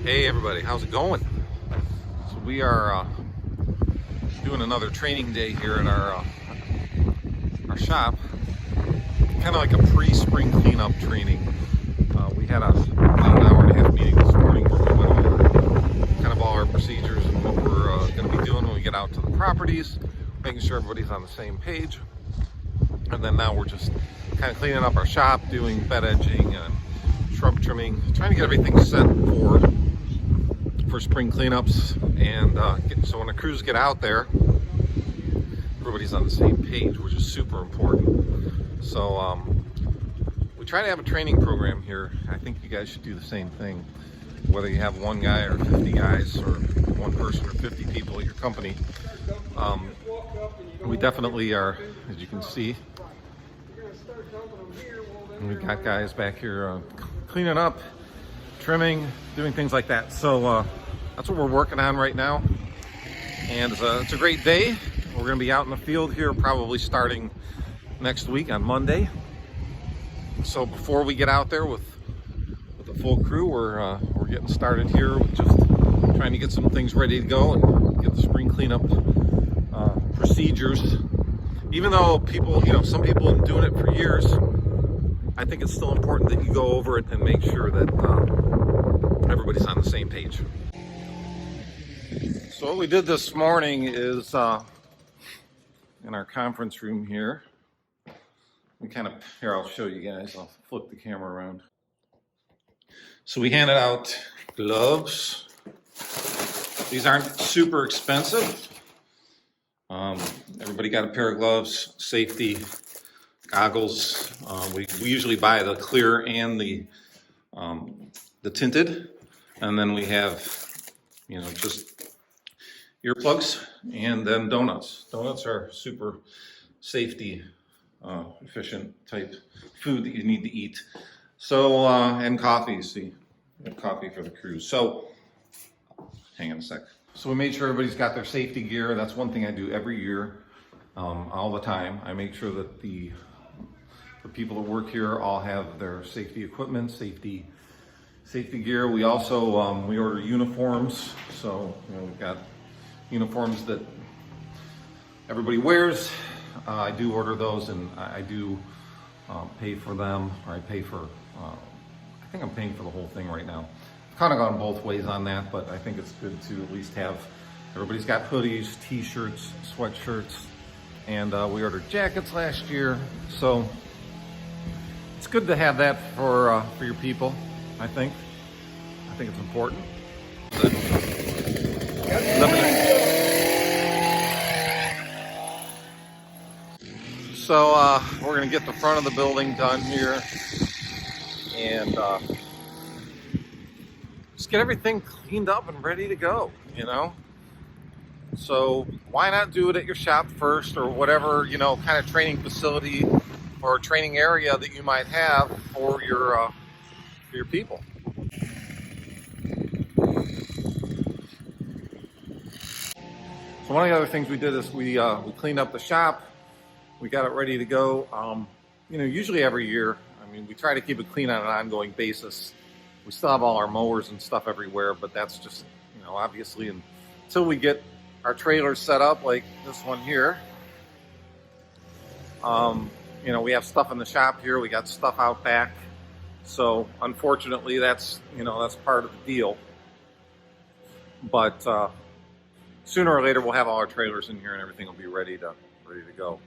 Hey everybody, how's it going? So we are doing another training day here at our shop. Kind of like a pre-spring cleanup training. We had about an hour and a half meeting this morning where we went over kind of all our procedures and what we're going to be doing when we get out to the properties, making sure everybody's on the same page. And then now we're just kind of cleaning up our shop, doing bed edging and shrub trimming, trying to get everything set for spring cleanups, and so when the crews get out there, everybody's on the same page, which is super important. So we try to have a training program here. I think you guys should do the same thing, whether you have one guy or 50 guys or one person or 50 people at your company. We definitely are, as you can see, we've got guys back here cleaning up, trimming, doing things like that. So that's what we're working on right now, and it's a great day. We're going to be out in the field here probably starting next week on Monday. So before we get out there with the full crew, we're getting started here with just trying to get some things ready to go and get the spring cleanup procedures. Even though people, some people have been doing it for years, I think it's still important that you go over it and make sure that everybody's on the same page. So what we did this morning is in our conference room here, here I'll show you guys, I'll flip the camera around. So we handed out gloves. These aren't super expensive. Everybody got a pair of gloves, safety, goggles. We usually buy the clear and the tinted, and then we have, just earplugs, and then donuts. Donuts are super safety efficient type food that you need to eat. So and coffee. See, we have coffee for the crew. So hang on a sec. So we made sure everybody's got their safety gear. That's one thing I do every year, all the time. I make sure that the people that work here all have their safety equipment, safety gear. We also we order uniforms. So we've got uniforms that everybody wears. I do order those, and I do pay for them, or I pay for, I think I'm paying for the whole thing right now. I've kind of gone both ways on that, but I think it's good to at least have, everybody's got hoodies, t-shirts, sweatshirts, and we ordered jackets last year. So it's good to have that for your people, I think. I think it's important. So we're going to get the front of the building done here, and just get everything cleaned up and ready to go, So why not do it at your shop first, or whatever, kind of training facility or training area that you might have for your people. So one of the other things we did is we cleaned up the shop. We got it ready to go. Usually every year, we try to keep it clean on an ongoing basis. We still have all our mowers and stuff everywhere, but that's just, obviously until we get our trailers set up like this one here. We have stuff in the shop here. We got stuff out back. So unfortunately, that's part of the deal. But sooner or later, we'll have all our trailers in here and everything will be ready to go.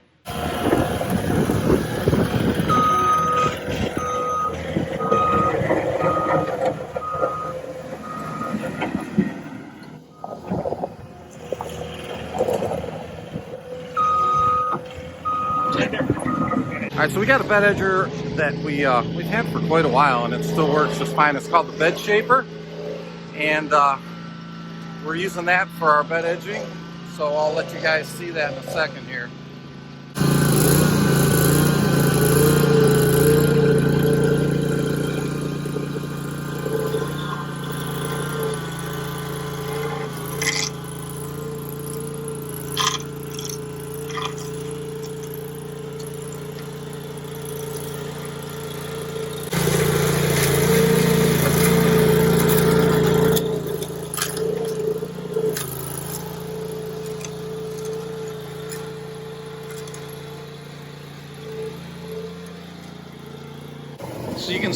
All right, so we got a bed edger that we've had for quite a while, and it still works just fine. It's called the Bed Shaper, and we're using that for our bed edging. So I'll let you guys see that in a second here.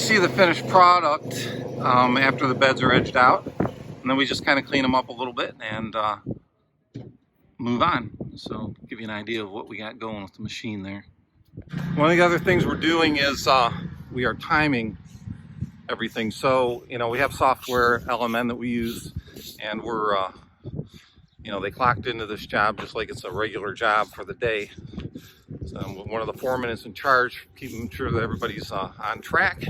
see the finished product after the beds are edged out, and then we just kind of clean them up a little bit and move on. So give you an idea of what we got going with the machine there. One of the other things we're doing is we are timing everything. So, you know, we have software LMN that we use, and we're, you know, they clocked into this job just like it's a regular job for the day. So one of the foremen is in charge, keeping sure that everybody's on track,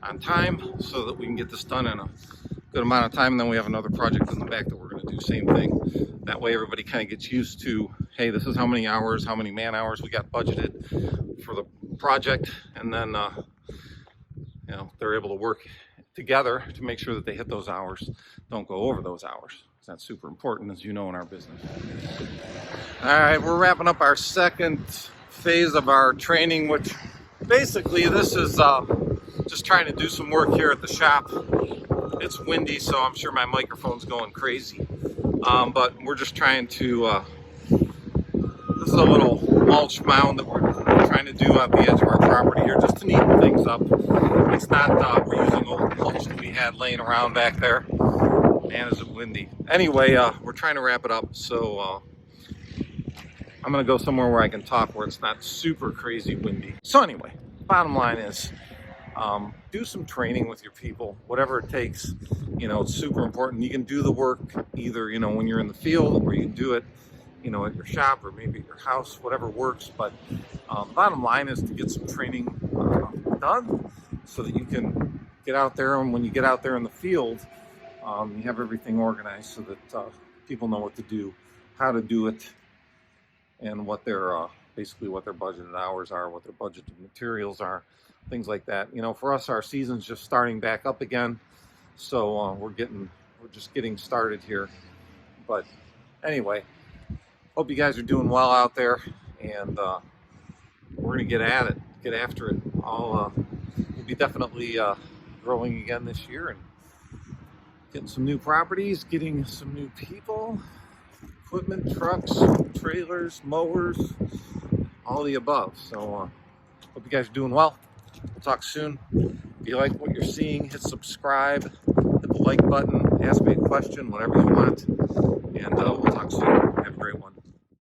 on time, so that we can get this done in a good amount of time. And then we have another project in the back that we're going to do the same thing. That way everybody kind of gets used to, hey, this is how many hours, how many man hours we got budgeted for the project, and then you know, they're able to work together to make sure that they hit those hours, don't go over those hours. That's super important, as you know, in our business. All right, we're wrapping up our second phase of our training, which basically this is just trying to do some work here at the shop. It's windy, so I'm sure my microphone's going crazy. But we're just trying to, this is a little mulch mound that we're trying to do at the edge of our property here, just to neaten things up. It's not, we're using old mulch that we had laying around back there. Man, is it windy. Anyway, we're trying to wrap it up, so I'm gonna go somewhere where I can talk where it's not super crazy windy. So anyway, bottom line is, do some training with your people, whatever it takes. You know, it's super important. You can do the work either, you know, when you're in the field, or you can do it, you know, at your shop or maybe at your house, whatever works. But the bottom line is to get some training done so that you can get out there, and when you get out there in the field, you have everything organized so that people know what to do, how to do it, and what their basically what their budgeted hours are, what their budgeted materials are, things like that. You know, for us, our season's just starting back up again, so we're just getting started here. But anyway, hope you guys are doing well out there, and we're gonna get at it, get after it. We'll be definitely growing again this year, and getting some new properties, getting some new people, equipment, trucks, trailers, mowers, all the above. So hope you guys are doing well. We'll talk soon. If you like what you're seeing, hit subscribe, hit the like button, ask me a question, whatever you want, and we'll talk soon. Have a great one.